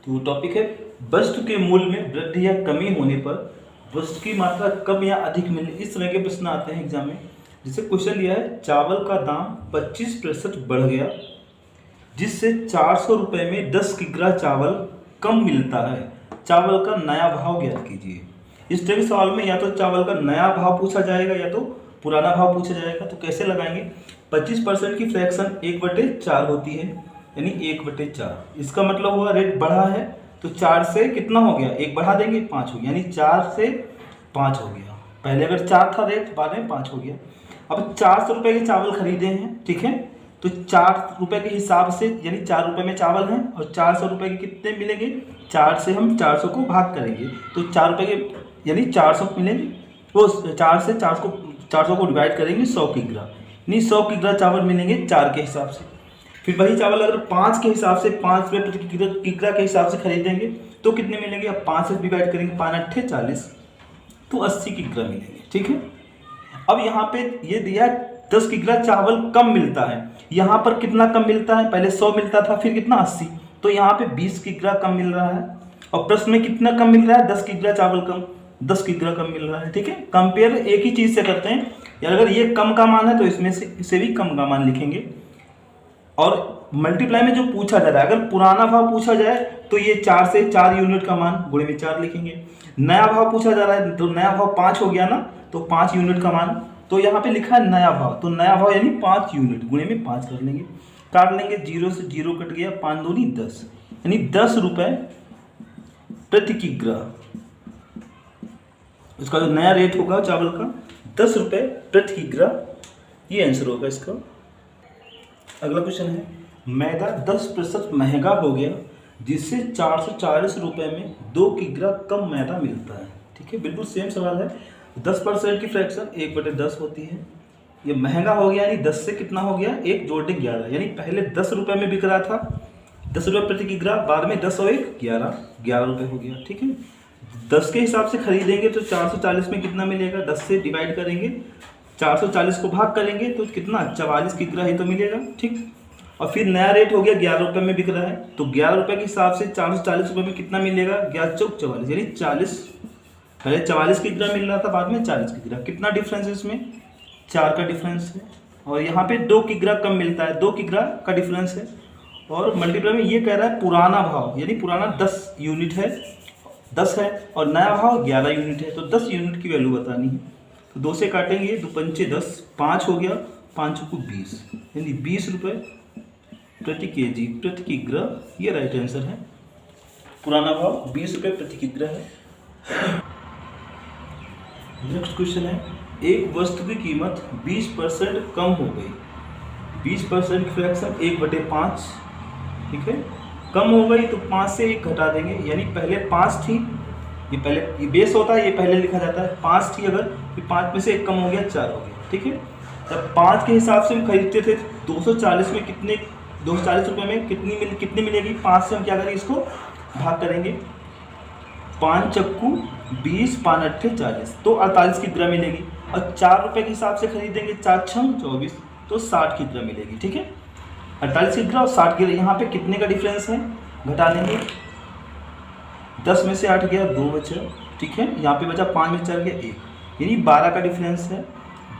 तो टॉपिक है वस्तु के मूल्य में वृद्धि या कमी होने पर वस्तु की मात्रा कम या अधिक मिलने। इस तरह के प्रश्न आते हैं एग्जाम में। जैसे क्वेश्चन लिया है, चावल का दाम 25% बढ़ गया जिससे 400 रुपये में 10 किग्रा चावल कम मिलता है, चावल का नया भाव ज्ञात कीजिए। इस तरह के सवाल में या तो चावल का नया भाव पूछा जाएगा या तो पुराना भाव पूछा जाएगा। तो कैसे लगाएंगे, 25% की फ्रैक्शन 1/4 होती है, यानी 1/4। इसका मतलब हुआ रेट बढ़ा है तो 4 से कितना हो गया, 1 बढ़ा देंगे 5 हो गया, यानी 4 से 5 हो गया। पहले अगर 4 था रेट, बाद में 5 हो गया। अब 400 रुपये के चावल खरीदे हैं, ठीक है, तो 4 रुपये के हिसाब से यानी 4 रुपये में चावल हैं और 400 रुपये के कितने मिलेंगे, 4 से हम 400 को भाग करेंगे तो 4 रुपये के यानी 400 मिलेंगे। वो 4 से 400 को डिवाइड करेंगे 100 किग्रा, यानी 100 किग्रा चावल मिलेंगे 4 के हिसाब से। फिर वही चावल अगर 5 के हिसाब से 5 रुपये प्रति किग्रा के हिसाब से खरीदेंगे तो कितने मिलेंगे। अब 5 से डिवाइड करेंगे, 5 8 40, तो 80 किग्रा मिलेंगे, ठीक है। अब यहाँ पे ये दिया 10 किग्रा चावल कम मिलता है, यहाँ पर कितना कम मिलता है, पहले 100 मिलता था फिर कितना 80, तो यहाँ पे 20 किग्रा कम मिल रहा है। और प्रश्न में कितना कम मिल रहा है, 10 किग्रा चावल कम, 10 किग्रा कम मिल रहा है, ठीक है। कंपेयर एक ही चीज़ से करते हैं, या अगर ये कम का मान है तो इसमें से इसे भी कम का मान लिखेंगे। और मल्टीप्लाई में जो पूछा जा रहा है, अगर पुराना भाव पूछा जाए तो ये 4 से 4 यूनिट का मान गुणे में 4 लिखेंगे। नया भाव पूछा जा रहा है तो नया भाव 5 हो गया ना, तो 5 यूनिट का मान, तो यहाँ पे लिखा है नया भाव, तो नया भाव यानी 5 यूनिट, गुणे में 5 कर लेंगे, काट लेंगे, 0 से 0 कट गया, 5 दूनी 10, यानी 10 रुपये प्रति किग्रा। इसका जो नया रेट होगा चावल का 10 रुपये प्रति किग्रा, ये आंसर होगा इसका। अगला क्वेश्चन है, मैदा 10% महंगा हो गया जिससे 440 रुपये में 2 किग्रा कम मैदा मिलता है, ठीक है। बिल्कुल सेम सवाल है। 10% की फ्रैक्शन 1/10 होती है। ये महंगा हो गया यानी 10 से कितना हो गया, 1 जोड़ 11, यानी पहले 10 रुपये में बिक रहा था, 10 रुपये प्रति किग्रा, बाद में 10 और 1 11 रुपये हो गया, ठीक है। 10 के हिसाब से खरीदेंगे तो 440 में कितना मिलेगा, 10 से डिवाइड करेंगे, 440 को भाग करेंगे तो कितना 44 किग्रा ही तो मिलेगा, ठीक। और फिर नया रेट हो गया 11 रुपये में बिक रहा है, तो 11 रुपये के हिसाब से 440 रुपये में कितना मिलेगा, 11 चौक 44, यानी 40, पहले 44 किग्रा मिल रहा था, बाद में 40 किग्रा। कितना डिफरेंस है इसमें, 4 का डिफरेंस है। और यहाँ पे 2 किग्रा कम मिलता है, 2 किग्रा का डिफरेंस है। और मल्टीप्लाई में ये कह रहा है पुराना भाव, यानी पुराना 10 यूनिट है, 10 है, और नया भाव 11 यूनिट है, तो 10 यूनिट की वैल्यू बतानी है। तो 2 से काटेंगे, 2 पंचे 10, 5 हो गया, 5 को 20, यानी 20 रुपये प्रति केजी प्रति किग्रा, ये राइट आंसर है। पुराना भाव 20 रुपये प्रति किग्रा है। नेक्स्ट क्वेश्चन है, एक वस्तु की कीमत 20% कम हो गई, 20% फ्रैक्शन 1/5, ठीक है, कम हो गई तो 5 से 1 घटा देंगे, यानी पहले 5 थी, ये पहले ये बेस होता है, ये पहले लिखा जाता है, 5 थी, अगर फिर 5 में से 1 कम हो गया 4 हो गया, ठीक है। तब 5 के हिसाब से हम खरीदते थे, 240 में कितने, 240 रुपये में कितनी मिलेगी, 5 से हम क्या करेंगे, इसको भाग करेंगे, 5 चक्कू 20, 5 8 40, तो 48 किग्रा मिलेगी। और 4 रुपये के हिसाब से खरीदेंगे, 4 6 24, तो 60 किग्रा मिलेगी, ठीक है। 48 किग्रा और 60 किग्रा, यहाँ पे कितने का डिफरेंस है, घटा लेंगे, 10 में से 8 गया, 2 बचा, ठीक है। यहाँ पे बचा 5 में 4 गया 1, यानी 12 का डिफरेंस है,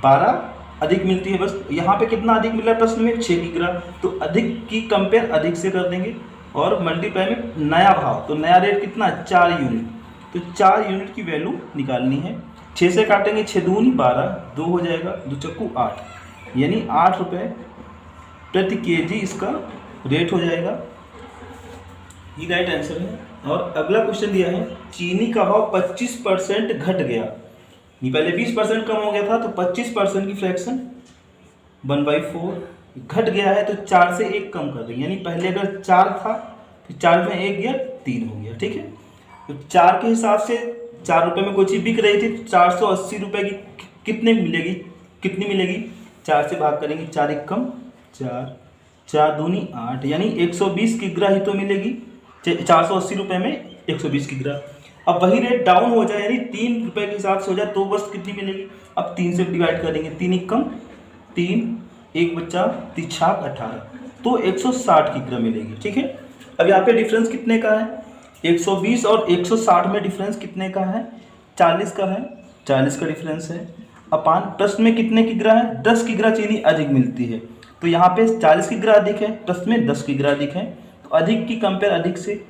12 अधिक मिलती है। बस यहाँ पे कितना अधिक मिल रहा है प्रश्न में, 6 किग्रा, तो अधिक की कंपेयर अधिक से कर देंगे। और मल्टीप्लाई में नया भाव, तो नया रेट कितना, 4 यूनिट, तो 4 यूनिट की वैल्यू निकालनी है। 6 से काटेंगे, 6 दूनी 12, 2 हो जाएगा, 2 चक्कू 8, यानी 8 रुपये प्रति केजी इसका रेट हो जाएगा, ये राइट आंसर है। और अगला क्वेश्चन दिया है, चीनी का भाव 25% घट गया, ये पहले 20% कम हो गया था, तो 25% की फ्रैक्शन 1/4 घट गया है, तो 4 से 1 कम कर देंगे, यानी पहले अगर 4 था फिर 4 में 1 गया, 3 हो गया, ठीक है। तो 4 के हिसाब से 4 रुपये में कोई चीज़ बिक रही थी, तो 480 रुपये की कितनी मिलेगी, 4 से भाग करेंगे, 4 1 कम 4, 4 दूनी 8, यानी 120 किग्रा ही तो मिलेगी, 480 रुपये में 120 किग्रा। अब वही रेट डाउन हो जाए, यानी 3 रुपये के हिसाब से हो जाए, तो बस कितनी मिलेगी, अब 3 से डिवाइड करेंगे, 3 1 कम 3, 1 बच्चा 3 6 18, तो 160 किग्रा मिलेगी, ठीक है। अब यहाँ पे डिफरेंस कितने का है, 120 और 160 में डिफरेंस कितने का है? 40 का है, 40 का डिफरेंस है। अपान प्रश्न में कितने की ग्रह है? 10 की ग्रह चीनी अधिक मिलती है, तो यहाँ पे 40 की ग्रह अधिक है, प्रश्न में 10 की ग्रह अधिक है, तो अधिक की कंपेयर अधिक से।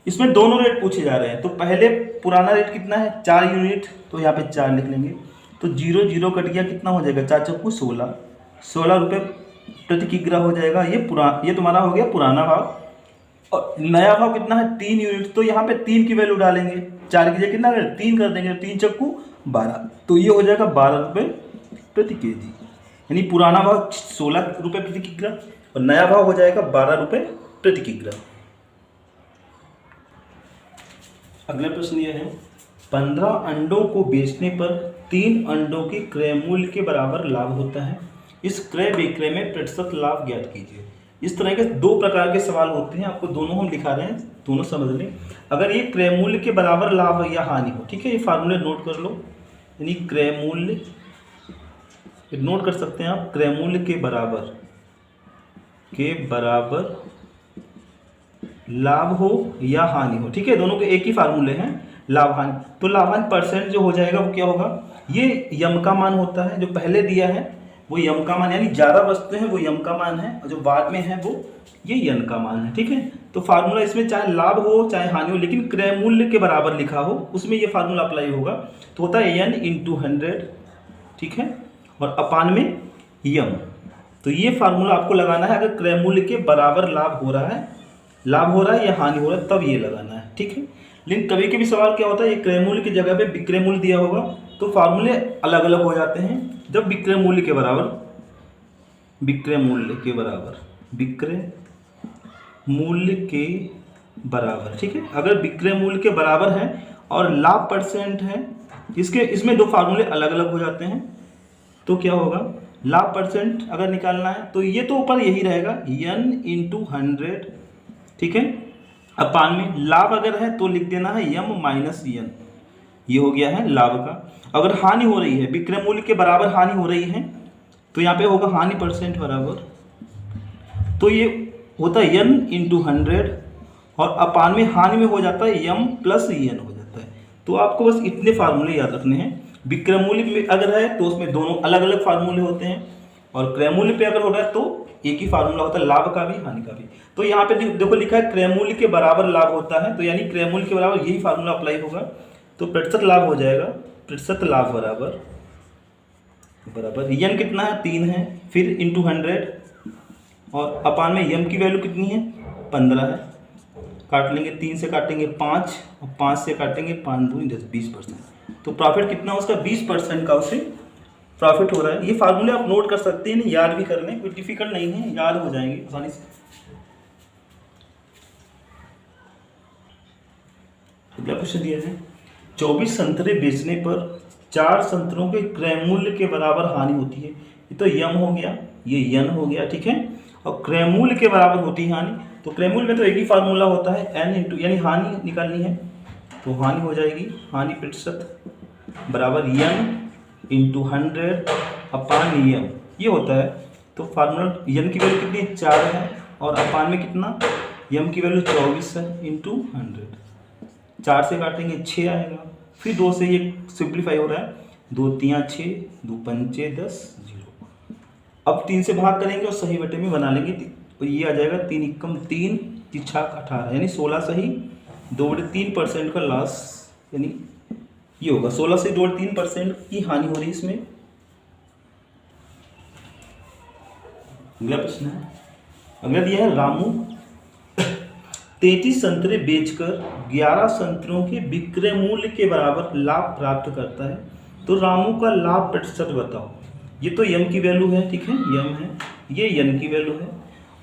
इसमें दोनों रेट पूछे जा रहे हैं, तो पहले पुराना रेट कितना है? 4 यूनिट, तो यहाँ पे 4 लिख लेंगे, तो 0 0 कट गया, कितना हो जाएगा? 4 चौको 16, 16 रुपये प्रति किग्रा हो जाएगा। ये तुम्हारा हो गया पुराना भाव। और नया भाव कितना है? 3 यूनिट, तो यहाँ पे 3 की वैल्यू डालेंगे, 4 की जगह कितना 3 कर देंगे, 3 चक्कू 12, तो ये हो जाएगा 12 रुपये प्रति केजी। यानी पुराना भाव 16 रुपये प्रति किग्रा और नया भाव हो जाएगा 12 रुपये प्रति किग्रा। अगला प्रश्न ये है, 15 अंडों को बेचने पर 3 अंडों के क्रय मूल्य के बराबर लाभ होता है। इस क्रय विक्रय में प्रतिशत लाभ ज्ञात कीजिए। इस तरह के 2 प्रकार के सवाल होते हैं, आपको दोनों हम दिखा रहे हैं, दोनों समझ लें। अगर ये क्रय मूल्य के बराबर लाभ या हानि हो, ठीक है, ये फार्मूले नोट कर लो। यानी क्रय मूल्य नोट कर सकते हैं आप, क्रय मूल्य के बराबर लाभ हो या हानि हो, ठीक है, दोनों के एक ही फार्मूले हैं, लाभ हानि। तो लाभ हानि परसेंट जो हो जाएगा वो क्या होगा? ये यम का मान होता है, जो पहले दिया है वो यम का मान, यानी ज़्यादा वस्तुएं हैं वो यम का मान है, और जो बाद में है वो ये यन का मान है, ठीक है। तो फार्मूला इसमें चाहे लाभ हो चाहे हानि हो, लेकिन क्रय मूल्य के बराबर लिखा हो उसमें ये फार्मूला अप्लाई होगा। तो होता है यन इंटू 100, ठीक है, और अपान में यम। तो ये फार्मूला आपको लगाना है अगर क्रय मूल्य के बराबर लाभ हो रहा है या हानि हो रहा है, तब ये लगाना है, ठीक है। लेकिन कभी कभी सवाल क्या होता है, ये क्रय मूल्य की जगह पे विक्रय मूल्य दिया होगा, तो फार्मूले अलग अलग हो जाते हैं। जब विक्रय मूल्य के बराबर, ठीक है, अगर विक्रय मूल्य के बराबर है और लाभ परसेंट है, इसमें 2 फार्मूले अलग अलग हो जाते हैं। तो क्या होगा? लाभ परसेंट अगर निकालना है तो ये तो ऊपर यही रहेगा यन इंटू 100, ठीक है। अपान में लाभ अगर है तो लिख देना है यम माइनस यन, ये हो गया है लाभ का। अगर हानि हो रही है, विक्रय मूल्य के बराबर हानि हो रही है, तो यहाँ पे होगा हानि परसेंट बराबर, तो ये होता है यन इंटू 100, और अपान में हानि में हो जाता है यम प्लस यन हो जाता है। तो आपको बस इतने फार्मूले याद रखने हैं। विक्रय मूल्य में अगर है तो उसमें दोनों अलग अलग फार्मूले होते हैं, और क्रय मूल्य पे अगर हो रहा है तो एक ही फार्मूला होता है, लाभ का भी हानि का भी। तो यहाँ पे देखो लिखा है क्रय मूल्य के बराबर लाभ होता है, तो यानी क्रय मूल्य के बराबर यही फार्मूला अप्लाई होगा। तो प्रतिशत लाभ हो जाएगा, प्रतिशत लाभ बराबर यन कितना है? 3 है, फिर इंटू 100, और अपान में यम की वैल्यू कितनी है? 15 है। काट लेंगे, 3 से काटेंगे 5, और 5 से काटेंगे 5 दूनी 10, 20%। तो प्रॉफिट कितना उसका? 20% का उसे प्रॉफिट हो रहा है। ये फार्मूले आप नोट कर सकते हैं, याद भी कर लें, कोई डिफिकल्ट नहीं है, याद हो जाएंगे आसानी से। अगला क्वेश्चन दिया है, 24 संतरे बेचने पर 4 संतरों के क्रय मूल्य के बराबर हानि होती है। ये तो यम हो गया, ये यन हो गया, ठीक है, और क्रय मूल्य के बराबर होती है हानि। तो क्रय मूल्य में तो एक ही फार्मूला होता है एन इंटू, यानी हानि निकालनी है, तो हानि हो जाएगी हानि प्रतिशत बराबर यन इंटू 100 अपान यम, ये होता है। तो फार्मूला यन की वैल्यू कितनी है? 4 है, और अपान में कितना? यम की वैल्यू 24 है इंटू 100। 4 से काटेंगे 6 आएगा, फिर 2 से ये सिंप्लीफाई हो रहा है, 2 3 6, 2 5 10, 0। अब 3 से भाग करेंगे और सही बटे में बना लेंगे, तो ये आ जाएगा 3 एकम 3, 3 छाक 18, यानी 16 सही 2/3% का लॉस, यानी ये होगा 16 से 2/3% की हानि हो रही है इसमें। अगला प्रश्न है, अगला दिया है, रामू 33 संतरे बेचकर 11 संतरों के विक्रय मूल्य के बराबर लाभ प्राप्त करता है, तो रामू का लाभ प्रतिशत बताओ। ये तो यम की वैल्यू है, ठीक है, यम है, ये यन की वैल्यू है,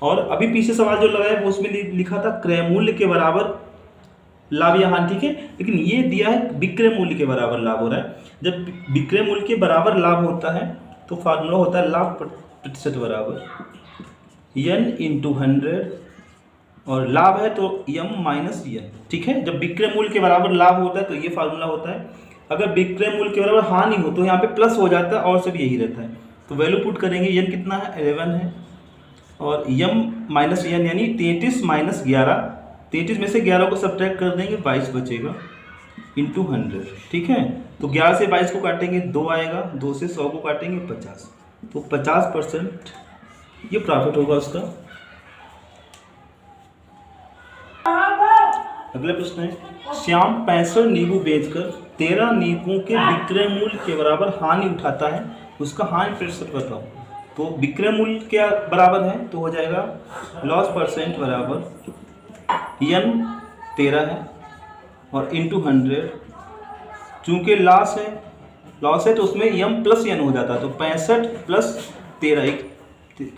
और अभी पीछे सवाल जो लगाया वो उसमें लिखा था क्रय मूल्य के बराबर लाभ या हानि, ठीक है, लेकिन ये दिया है विक्रय मूल्य के बराबर लाभ हो रहा है। जब विक्रय मूल्य के बराबर लाभ होता है तो फार्मूला होता है लाभ प्रतिशत बराबर यन इंटू 100, और लाभ है तो यम माइनस यन, ठीक है। जब विक्रय मूल्य के बराबर लाभ होता है तो ये फार्मूला होता है। अगर विक्रय मूल्य के बराबर हानि हो तो यहाँ पे प्लस हो जाता है, और सब यही रहता है। तो वैल्यू पुट करेंगे, यन कितना है? 11 है, और यम माइनस यन यानी 33 माइनस 11, 33 में से 11 को सब्ट्रैक्ट कर देंगे, 22 बचेगा इंटू 100, ठीक है। तो 11 से 22 को काटेंगे 2 आएगा, 2 से 100 को काटेंगे 50, तो 50% ये प्रॉफिट होगा उसका। अगला प्रश्न है, श्याम 65 नींबू बेचकर 13 नींबुओं के विक्रय मूल्य के बराबर हानि उठाता है, उसका हानि प्रतिशत बताओ। तो विक्रय मूल्य क्या बराबर है, तो हो जाएगा लॉस परसेंट बराबर n 13 है और इंटू 100, चूँकि लॉस है तो उसमें m प्लस n हो जाता है, तो 65 प्लस 13 एक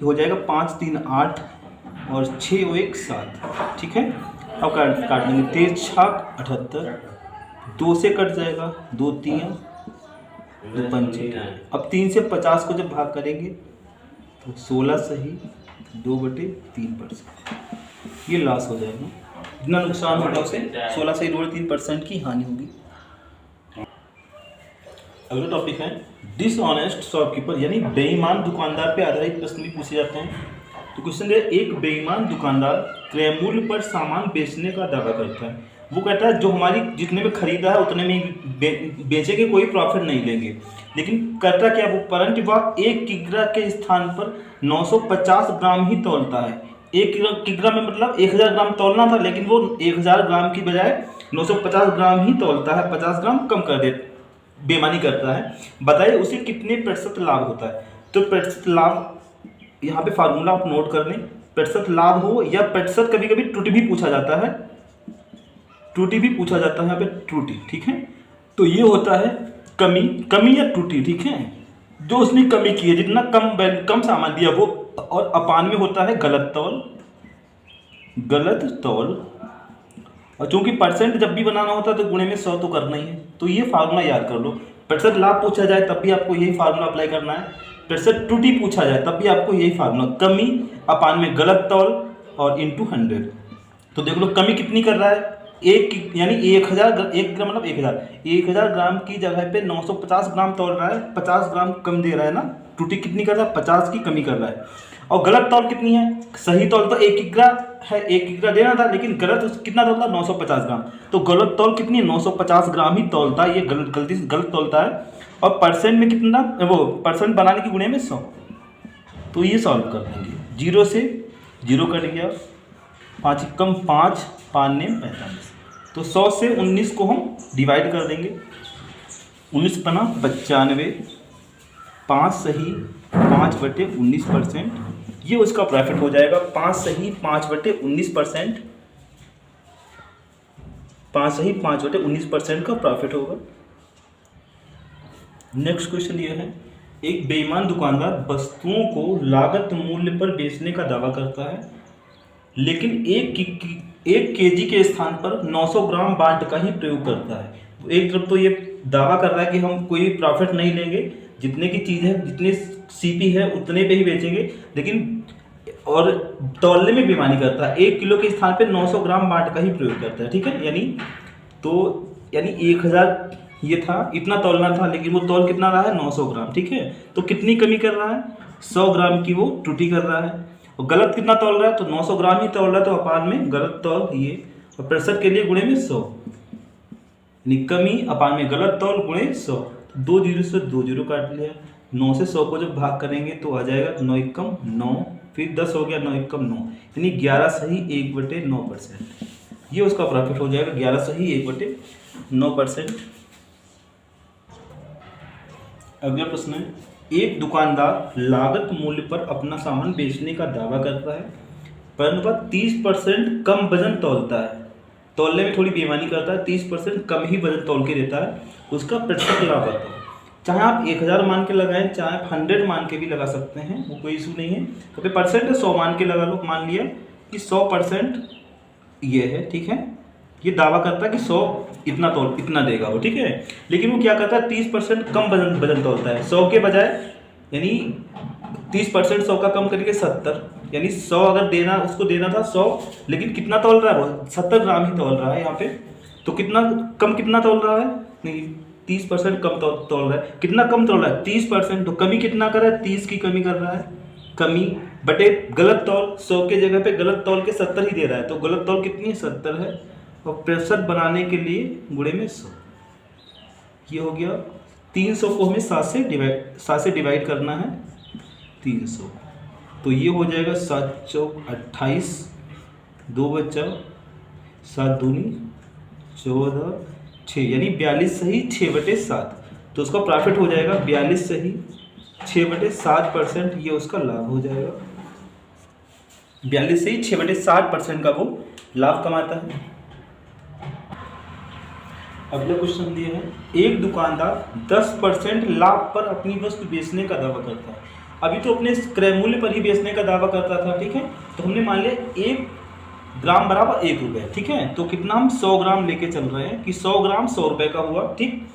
हो जाएगा 5 3 8 और 6 1 7, ठीक है। अब काट देंगे, 13 6 78, 2 से कट जाएगा, 2 3 2 5 6। अब 3 से 50 को जब भाग करेंगे तो 16 सही 2/3%, ये लॉस हो जाएगा। इतना नुकसान होगा उसे, 16 सही 2/3% की हानि होगी। अगला टॉपिक है डिसऑनेस्ट शॉपकीपर, यानी बेईमान दुकानदार पे आधारित प्रश्न भी पूछे जाते हैं। तो क्वेश्चन है, एक बेईमान दुकानदार क्रय मूल्य पर सामान बेचने का दावा करता है। वो कहता है जो हमारी जितने में खरीदा है उतने में ही बेचेंगे, कोई प्रॉफिट नहीं लेंगे। लेकिन करता क्या वो, परंतु वह 1 किग्रा के स्थान पर 950 ग्राम ही तौलता है। 1 किग्रा में मतलब 1000 ग्राम तौलना था, लेकिन वो 1000 ग्राम की बजाय 950 ग्राम ही तौलता है, 50 ग्राम कम कर दे, बेईमानी करता है। बताइए उसे कितने प्रतिशत लाभ होता है। तो प्रतिशत लाभ यहाँ पे फार्मूला आप नोट कर लें, प्रतिशत लाभ हो या प्रतिशत, कभी कभी त्रुटि भी पूछा जाता है, यहाँ पे त्रुटि, ठीक है। तो ये होता है कमी या त्रुटि, ठीक है, जो उसने कमी की है, जितना कम सामान दिया वो। और अपान में होता है गलत तौल, और चूंकि परसेंट जब भी बनाना होता है तो गुणे में 100 तो करना ही है। तो ये फार्मूला याद कर लो। प्रतिशत लाभ पूछा जाए तब भी आपको यही फार्मूला अप्लाई करना है, प्रतिशत त्रुटि पूछा जाए तब भी आपको यही फार्मूला, कमी अपान में गलत तौल और इंटू 100। तो देख लो कमी कितनी कर रहा है, यानी 1000 ग्राम की जगह पे 950 ग्राम तौल रहा है, 50 ग्राम कम दे रहा है ना। त्रुटि कितनी कर रहा है, 50 की कमी कर रहा है। और गलत तौल कितनी है, सही तौल तो 1 किग्रा है, 1 किग्रा देना था, लेकिन गलत कितना तौलता है 950 ग्राम। तो गलत तौल कितनी है, 950 ग्राम ही तौलता है, ये गलत तौलता है। और परसेंट में कितना, वो परसेंट बनाने की गुणे में 100। तो ये सॉल्व कर देंगे, 0 से 0 कट गया, 5 कम 5 5 ने 45, तो 100 से 19 को हम डिवाइड कर देंगे, 19 बना 95, 5 सही 5/19%, ये उसका प्रॉफिट हो जाएगा। 5 सही 5/19%, 5 सही 5/19% का प्रॉफिट होगा। नेक्स्ट क्वेश्चन ये है, एक बेईमान दुकानदार वस्तुओं को लागत मूल्य पर बेचने का दावा करता है, लेकिन 1 केजी के स्थान पर 900 ग्राम बांट का ही प्रयोग करता है। तो एक तरफ तो ये दावा कर रहा है कि हम कोई प्रॉफिट नहीं लेंगे, जितने की चीज़ है, जितने सीपी है उतने पे ही बेचेंगे, लेकिन और तौलने में बेईमानी करता है। 1 किलो के स्थान पे 900 ग्राम बांट का ही प्रयोग करता है, ठीक है। यानी 1000 ये था, इतना तौलना था, लेकिन वो तौल कितना रहा है 900 ग्राम, ठीक है। तो कितनी कमी कर रहा है, 100 ग्राम की वो त्रुटि कर रहा है। और गलत कितना तौल रहा है, तो 900 ग्राम ही तौल रहा है, तो अपान में गलत तौल ये, और प्रतिशत के लिए गुणे में 100, यानी कमी अपान में गलत तौल गुणे 100। 2 0 से 2 0 काट लिया, 9 से 100 को जब भाग करेंगे तो आ जाएगा 9 एकम 9, फिर 10 हो गया, 9 एकम 9, यानी 11 सही 1/9%, ये उसका प्रॉफिट हो जाएगा, 11 सही 1/9%। अगला प्रश्न है, एक दुकानदार लागत मूल्य पर अपना सामान बेचने का दावा करता है, परंतु वह 30% कम वजन तौलता है, तौलने में थोड़ी बेईमानी करता है, 30% कम ही वजन तौल के देता है, उसका प्रतिशत लाभ आता है। चाहे आप 1000 मान के लगाएं, चाहे आप 100 मान के भी लगा सकते हैं, वो कोई इशू नहीं है। तो परसेंट 100 मान के लगा लो, मान लिया कि 100% ये है, ठीक है। ये दावा करता है कि 100 इतना देगा वो, ठीक है। लेकिन वो क्या करता है, 30% कम वजन तौलता है, 100 के बजाय, यानी 30% 100 का कम करके 70, यानी 100 अगर उसको देना था 100, लेकिन कितना तौल रहा है वो, 70 ग्राम ही तौल रहा है यहाँ पे। तो कितना तौल रहा है, नहीं 30% कम तौल रहा है। कितना कम तौल रहा है, 30%। तो कमी कितना कर रहा है, 30 की कमी कर रहा है, कमी बटे गलत तौल, 100 के जगह पे गलत तौल के 70 ही दे रहा है, तो गलत तौल कितनी है 70 है, और प्रतिशत बनाने के लिए गुणे में 100, ये हो गया। 300 को हमें 7 से डिवाइड करना है 300, तो ये हो जाएगा 7 चौक 28, 2 बचा 7 दूनी 14, 6 यानी 42 सही 6/7, तो उसका प्रॉफिट हो जाएगा 42 सही 6/7%, ये उसका लाभ हो जाएगा। 42 सही 6/7% का वो लाभ कमाता है। अगला क्वेश्चन दिया है, एक दुकानदार 10% लाभ पर अपनी वस्तु बेचने का दावा करता है। अभी तो अपने क्रय मूल्य पर ही बेचने का दावा करता था, ठीक है। तो हमने मान लिया 1 ग्राम बराबर 1 रुपये, ठीक है। तो कितना हम 100 ग्राम लेके चल रहे हैं कि 100 ग्राम 100 रुपये का हुआ, ठीक,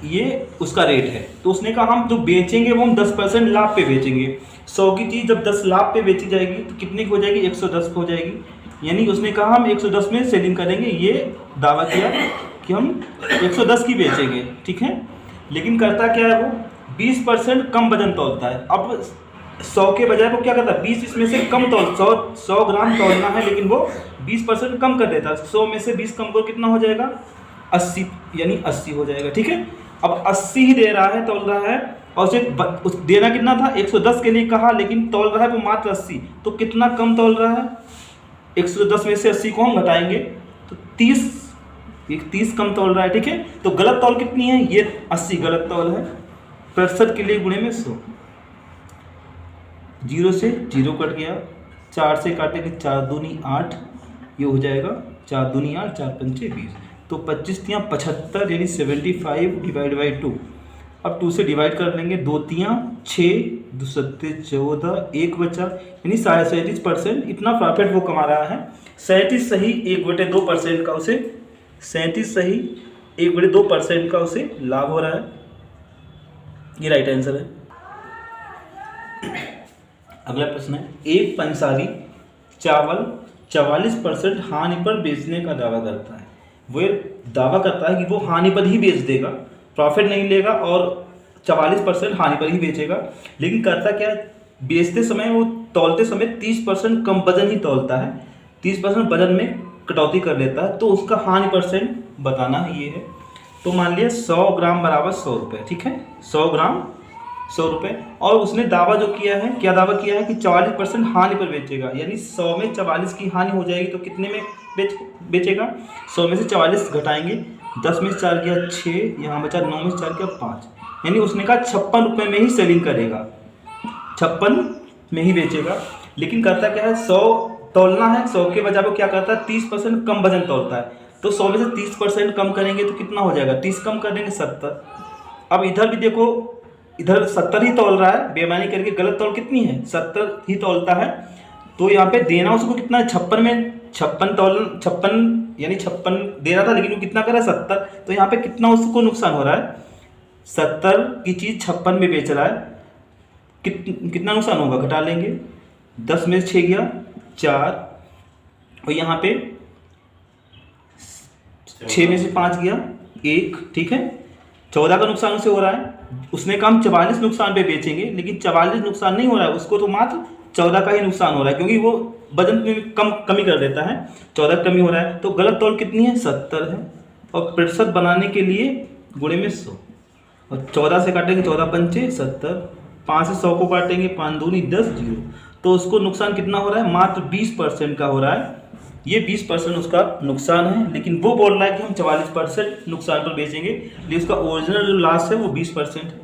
ये उसका रेट है। तो उसने कहा हम जो बेचेंगे वो हम 10% लाभ पे बेचेंगे। 100 की चीज़ जब 10 लाभ पे बेची जाएगी तो कितनी हो जाएगी, 110 हो जाएगी। यानी उसने कहा हम 110 में सेलिंग करेंगे, ये दावा किया कि हम 110 की बेचेंगे, ठीक है। लेकिन करता क्या है, वो 20% कम वजन तोलता है। अब 100 के बजाय वो क्या करता है, 20 इसमें से कम तोल, 100 ग्राम तोलना है लेकिन वो 20% कम कर देता है। 100 में से 20 कम को कितना हो जाएगा, 80, यानी 80 हो जाएगा, ठीक है। अब 80 ही दे रहा है, तोल रहा है, और उसे देना कितना था, 110 के लिए कहा, लेकिन तोल रहा है वो मात्र 80, तो कितना कम तोल रहा है, 110 में से 80 को हम घटाएंगे तो 30 कम तोल रहा है, ठीक है। तो गलत तौल कितनी है, ये 80 गलत तौल है। 65 के लिए गुणे में 100, 0 से 0 कट गया, 4 से काटेंगे 4 दूनी 8, ये हो जाएगा 4 दूनी 8, 4 पंचे 20, तो 25 तियाँ 75 यानी 75 डिवाइड बाई 2। अब 2 से डिवाइड कर लेंगे, 2 तियाँ 6, 2 सत्ते 14, 1 बचा, यानी 37%। इतना प्रॉफिट वो कमा रहा है। 37 सही 1/2% का उसे 37 सही 1/2% का उसे लाभ हो रहा है। ये राइट आंसर है। अगला प्रश्न है, एक पंसारी चावल 44% हानि पर बेचने का दावा करता है। वो दावा करता है कि वो हानि पर ही बेच देगा, प्रॉफिट नहीं लेगा और 44% हानि पर ही बेचेगा। लेकिन करता क्या है, बेचते समय वो तौलते समय 30% कम वजन ही तौलता है, 30% वजन में कटौती कर लेता है, तो उसका हानि परसेंट बताना है, ये है। तो मान लिया 100 ग्राम बराबर 100 रुपये, ठीक है, 100 ग्राम 100 रुपये। और उसने दावा जो किया है, क्या दावा किया है कि 44% हानि पर बेचेगा, यानी 100 में 44 की हानि हो जाएगी तो कितने में बेचेगा, 100 में से 44 घटाएंगे, 10 में से 4 गया 6, यहाँ बचा 9 में से 4 गया 5, यानी उसने कहा 56 रुपये में ही सेलिंग करेगा, 56 में ही बेचेगा। लेकिन करता क्या है, 100 तोलना है, 100 के बजाय वो क्या करता है 30% कम वजन तोलता है। तो 100 में से 30% कम करेंगे तो कितना हो जाएगा, 30 कम कर देंगे 70। अब इधर भी देखो, इधर 70 ही तौल रहा है, बेईमानी करके गलत तौल कितनी है, 70 ही तौलता है। तो यहाँ पे देना उसको कितना है, 56 में 56 यानी 56 दे रहा था, लेकिन वो कितना कर रहा है 70। तो यहाँ पे कितना उसको नुकसान हो रहा है, 70 की चीज़ 56 में बेच रहा है, कितना नुकसान होगा, घटा लेंगे, 10 में से 6 गया 4, और यहाँ पे 6 में से 5 गया 1, ठीक है, 14 का नुकसान उसे हो रहा है। उसने कहा हम 44 नुकसान पे बेचेंगे, लेकिन 44 नुकसान नहीं हो रहा है, उसको तो मात्र 14 का ही नुकसान हो रहा है, क्योंकि वो वजन में कमी कर देता है, 14 कमी हो रहा है। तो गलत तौल कितनी है, 70 है, और प्रतिशत बनाने के लिए गुणे में 100, और 14 से काटेंगे 14 पंचे 70, 5 से 100 को काटेंगे 5 दूनी 10, 0, तो उसको नुकसान कितना हो रहा है, मात्र 20% का हो रहा है। ये 20% उसका नुकसान है, लेकिन वो बोल रहा है कि हम 44% नुकसान पर बेचेंगे, लेकिन उसका ओरिजिनल जो लॉस है वो 20% है।